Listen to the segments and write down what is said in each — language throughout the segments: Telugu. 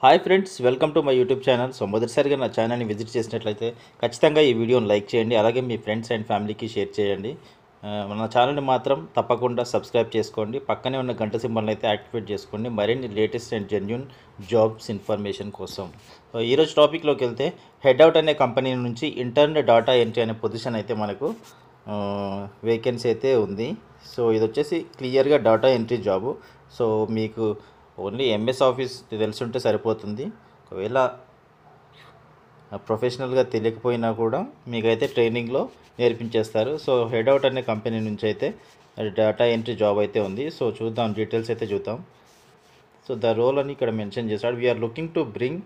Hi friends, welcome to my YouTube channel. So మొదటిసారిగా నా ఛానల్ని విజిట్ చేసినట్లయితే ఖచ్చితంగా ఈ వీడియోని లైక్ చేయండి. అలాగే మీ ఫ్రెండ్స్ అండ్ ఫ్యామిలీకి షేర్ చేయండి. మన ఛానల్ని మాత్రం తప్పకుండా సబ్స్క్రైబ్ చేసుకోండి. పక్కనే ఉన్న గంట సింబల్ని అయితే యాక్టివేట్ చేసుకోండి మరిన్ని latest and genuine jobs information కోసం. ఈరోజు టాపిక్లోకి వెళ్తే హెడ్ అవుట్ అనే కంపెనీ నుంచి ఇంటర్న్ డాటా ఎంట్రీ అనే పొజిషన్ అయితే మనకు వేకెన్సీ అయితే ఉంది. సో ఇది వచ్చేసి క్లియర్గా డాటా ఎంట్రీ జాబు. సో మీకు ఓన్లీ ఎంఎస్ ఆఫీస్ తెలుసుంటే సరిపోతుంది. ఒకవేళ ప్రొఫెషనల్గా తెలియకపోయినా కూడా మీకైతే ట్రైనింగ్లో నేర్పించేస్తారు. సో హెడ్ అవుట్ అనే కంపెనీ నుంచి అయితే డేటా ఎంట్రీ జాబ్ అయితే ఉంది. సో చూద్దాం, డీటెయిల్స్ అయితే చూద్దాం. సో ద రోల్ అని ఇక్కడ మెన్షన్ చేశాడు. We're looking to bring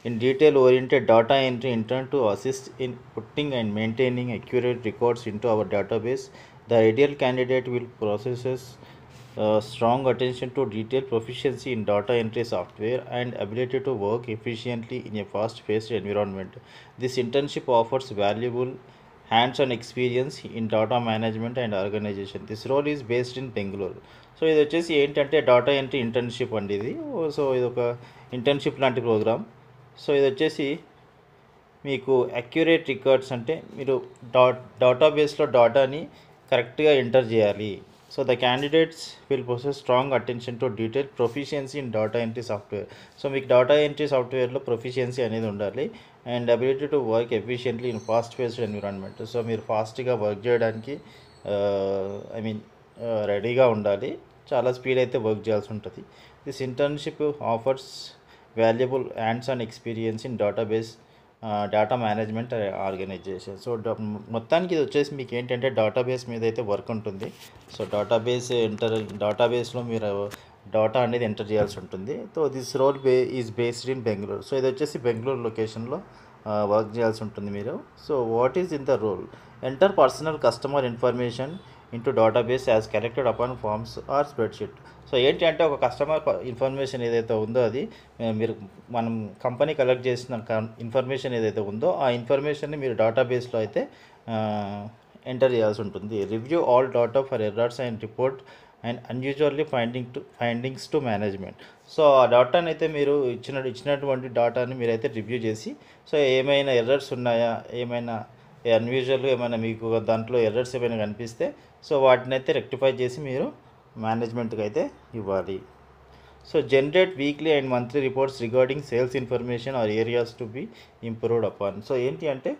in detail oriented data entry intern to assist in putting and maintaining accurate records into our database. The ideal candidate will possess strong attention to detail, proficiency in data entry software, and ability to work efficiently in a fast-paced environment. This internship offers valuable hands-on experience in data management and organization. This role is based in Bangalore. So ఇది వచ్చేసి ఏంటంటే డాటా ఎంట్రీ ఇంటర్న్షిప్ అండి ఇది. సో ఇది ఒక ఇంటర్న్షిప్ లాంటి ప్రోగ్రామ్. సో ఇది వచ్చేసి మీకు అక్యురేట్ రికార్డ్స్ అంటే మీరు డేటాబేస్లో డాటాని కరెక్ట్గా ఎంటర్ చేయాలి. So the candidates will possess strong attention to detail, proficiency in data entry software. So మీకు డాటా ఎంట్రీ సాఫ్ట్వేర్లో ప్రొఫిషియన్సీ అనేది ఉండాలి. And ability to work efficiently in fast paced environment. So మీరు ఫాస్ట్గా వర్క్ చేయడానికి రెడీగా ఉండాలి. చాలా స్పీడ్ అయితే వర్క్ చేయాల్సి ఉంటుంది. This internship offers valuable hands on experience in data management organization. So మొత్తానికి ఇది వచ్చేసి మీకు ఏంటంటే డేటాబేస్ మీద అయితే వర్క్ ఉంటుంది. సో డేటాబేస్లో మీరు డాటా అనేది ఎంటర్ చేయాల్సి ఉంటుంది. So this role is based in Bengaluru. So ఇది వచ్చేసి బెంగళూరు లొకేషన్లో వర్క్ చేయాల్సి ఉంటుంది మీరు. So what is in the role? Enter personal customer information into database as collected upon forms or spreadsheet. So ఏంటి అంటే ఒక కస్టమర్ ఇన్ఫర్మేషన్ ఏదైతే ఉందో అది మనం కంపెనీ కలెక్ట్ చేసిన ఇన్ఫర్మేషన్ ఏదైతే ఉందో ఆ ఇన్ఫర్మేషన్ని మీరు డేటాబేస్లో అయితే ఎంటర్ చేయాల్సి ఉంటుంది. Review all data for errors and report and unusually findings to management. So ఆ డాటాని అయితే మీరు ఇచ్చినటువంటి డాటాని మీరైతే రివ్యూ చేసి సో ఏమైనా ఎర్రర్స్ ఉన్నాయా, ఏమైనా అన్యూజువల్గా ఏమైనా మీకు దాంట్లో ఎర్రర్స్ ఏమైనా కనిపిస్తే సో వాటిని అయితే రెక్టిఫై చేసి మీరు మేనేజ్మెంట్కి అయితే ఇవ్వాలి. So generate weekly and monthly reports regarding sales information are areas to be improved upon. So ఏంటి అంటే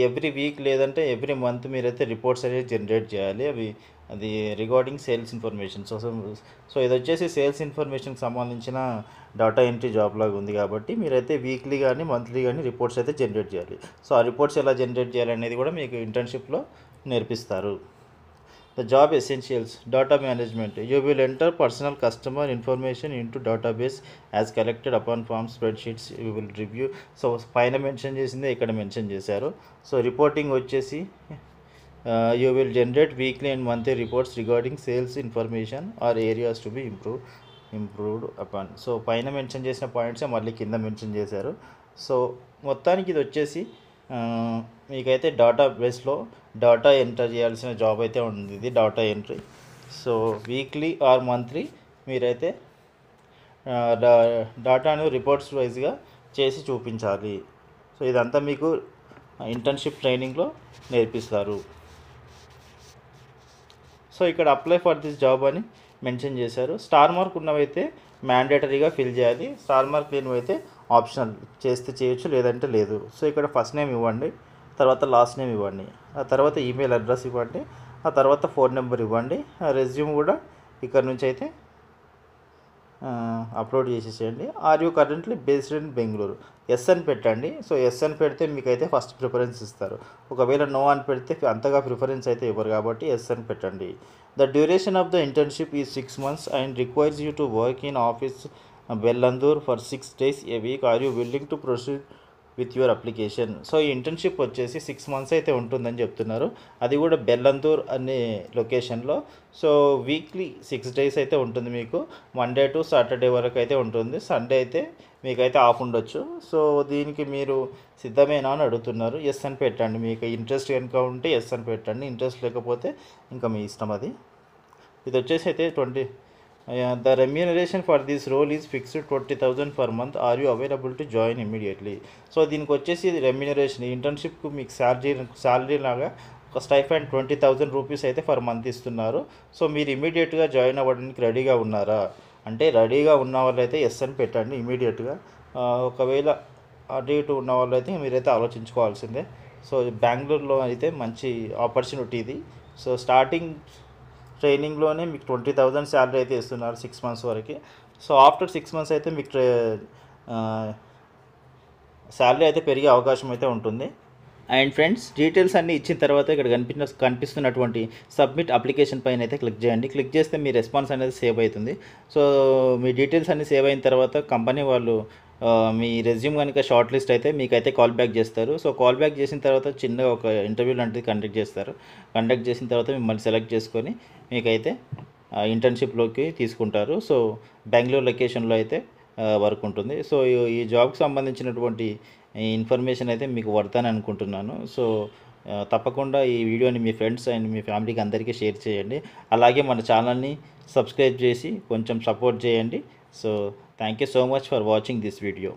ఎవ్రీ వీక్ లేదంటే ఎవ్రీ మంత్ మీరైతే రిపోర్ట్స్ అనేది జనరేట్ చేయాలి. అది రిగార్డింగ్ సేల్స్ ఇన్ఫర్మేషన్. సో ఇది వచ్చేసి సేల్స్ ఇన్ఫర్మేషన్కి సంబంధించిన డాటా ఎంట్రీ జాబ్ లాగా ఉంది కాబట్టి మీరైతే వీక్లీ కానీ మంత్లీ కానీ రిపోర్ట్స్ అయితే జనరేట్ చేయాలి. సో ఆ రిపోర్ట్స్ ఎలా జనరేట్ చేయాలి అనేది కూడా మీకు ఇంటర్న్షిప్లో నేర్పిస్తారు. The job essentials: data management. You will enter personal customer information into database as collected upon form spreadsheets. You will review. So పైన మెన్షన్ చేసిందే ఇక్కడ మెన్షన్ చేశారు. సో రిపోర్టింగ్ వచ్చేసి you will generate weekly and monthly reports regarding sales information or areas to be improved upon. So పైన మెన్షన్ చేసిన పాయింట్సే మళ్ళీ కింద మెన్షన్ చేశారు. సో మొత్తానికి ఇది వచ్చేసి మీకైతే డేటాబేస్లో డాటా ఎంటర్ చేయాల్సిన జాబ్ అయితే ఉంది. ఇది data entry. So weekly or monthly మీరైతే డాటాను రిపోర్ట్స్ వైజ్గా చేసి చూపించాలి. సో ఇదంతా మీకు ఇంటర్న్షిప్ ట్రైనింగ్లో నేర్పిస్తారు. సో ఇక్కడ అప్లై ఫర్ దిస్ జాబ్ అని మెన్షన్ చేశారు. స్టార్ మార్క్ ఉన్నవైతే మ్యాండేటరీగా ఫిల్ చేయాలి. స్టార్ మార్క్ లేనివైతే ఆప్షనల్, చేస్తే చేయొచ్చు లేదంటే లేదు. సో ఇక్కడ ఫస్ట్ నేమ్ ఇవ్వండి, తర్వాత లాస్ట్ నేమ్ ఇవ్వండి, ఆ తర్వాత ఈమెయిల్ అడ్రస్ ఇవ్వండి, ఆ తర్వాత ఫోన్ నెంబర్ ఇవ్వండి. ఆ రెజ్యూమ్ కూడా ఇక్కడ నుంచి అయితే అప్లోడ్ చేసేసేయండి. Are you currently based in Bengaluru? Yes అని పెట్టండి. సో ఎస్ అని పెడితే మీకైతే ఫస్ట్ ప్రిఫరెన్స్ ఇస్తారు. ఒకవేళ నో అని పెడితే అంతగా ప్రిఫరెన్స్ అయితే ఇవ్వరు కాబట్టి ఎస్ అని పెట్టండి. The duration of the internship is 6 months and requires you to work in office Bellandur for 6 days a week. Are you willing to proceed with your application? So ఈ ఇంటర్న్షిప్ వచ్చేసి 6 months అయితే ఉంటుందని చెప్తున్నారు. అది కూడా బెల్లందూర్ అనే లొకేషన్లో. సో వీక్లీ 6 days అయితే ఉంటుంది మీకు. మండే టు సాటర్డే వరకు అయితే ఉంటుంది. సండే అయితే మీకైతే ఆఫ్ ఉండొచ్చు. సో దీనికి మీరు సిద్ధమేనా అని అడుగుతున్నారు. ఎస్ అని పెట్టండి. మీకు ఇంట్రెస్ట్ కనుక ఉంటే ఎస్ అని పెట్టండి. ఇంట్రెస్ట్ లేకపోతే ఇంకా మీ ఇష్టం అది. ఇది వచ్చేసి అయితే The remuneration for this role is fixed 20,000 per month. Are you available to join immediately? So దీనికి వచ్చేసి రెమ్యూనరేషన్ ఇంటర్న్షిప్కు మీకు శాలరీ లాగా ఒక స్టైఫండ్ 20,000 రూపీస్ అయితే పర్ మంత్ ఇస్తున్నారు. సో మీరు ఇమీడియట్గా జాయిన్ అవ్వడానికి రెడీగా ఉన్నారా అంటే రెడీగా ఉన్న వాళ్ళైతే ఎస్ అని పెట్టండి ఇమీడియట్గా. ఒకవేళ అటు ఇటు ఉన్న వాళ్ళు అయితే మీరైతే ఆలోచించుకోవాల్సిందే. సో బెంగళూరులో అయితే మంచి ఆపర్చునిటీ ఇది. సో స్టార్టింగ్ ట్రైనింగ్లోనే మీకు 20,000 శాలరీ అయితే ఇస్తున్నారు 6 months వరకు. సో ఆఫ్టర్ 6 months అయితే మీకు శాలరీ అయితే పెరిగే అవకాశం అయితే ఉంటుంది. అండ్ ఫ్రెండ్స్, డీటెయిల్స్ అన్నీ ఇచ్చిన తర్వాత ఇక్కడ కనిపిస్తున్నటువంటి సబ్మిట్ అప్లికేషన్ పైన అయితే క్లిక్ చేయండి. క్లిక్ చేస్తే మీ రెస్పాన్స్ అనేది సేవ్ అవుతుంది. సో మీ డీటెయిల్స్ అన్నీ సేవ్ అయిన తర్వాత కంపెనీ వాళ్ళు మీ రెజ్యూమ్ కనుక షార్ట్ లిస్ట్ అయితే మీకైతే కాల్ బ్యాక్ చేస్తారు. సో కాల్ బ్యాక్ చేసిన తర్వాత చిన్న ఒక ఇంటర్వ్యూ లాంటిది కండక్ట్ చేస్తారు. కండక్ట్ చేసిన తర్వాత మిమ్మల్ని సెలెక్ట్ చేసుకొని మీకైతే ఇంటర్న్షిప్లోకి తీసుకుంటారు. సో బెంగళూరు లొకేషన్లో అయితే వర్క్ ఉంటుంది. సో ఈ జాబ్కి సంబంధించినటువంటి ఇన్ఫర్మేషన్ అయితే మీకు వర్తాను అనుకుంటున్నాను. సో తప్పకుండా ఈ వీడియోని మీ ఫ్రెండ్స్ అండ్ మీ ఫ్యామిలీకి అందరికీ షేర్ చేయండి. అలాగే మన ఛానల్ని సబ్స్క్రైబ్ చేసి కొంచెం సపోర్ట్ చేయండి. So thank you so much for watching this video.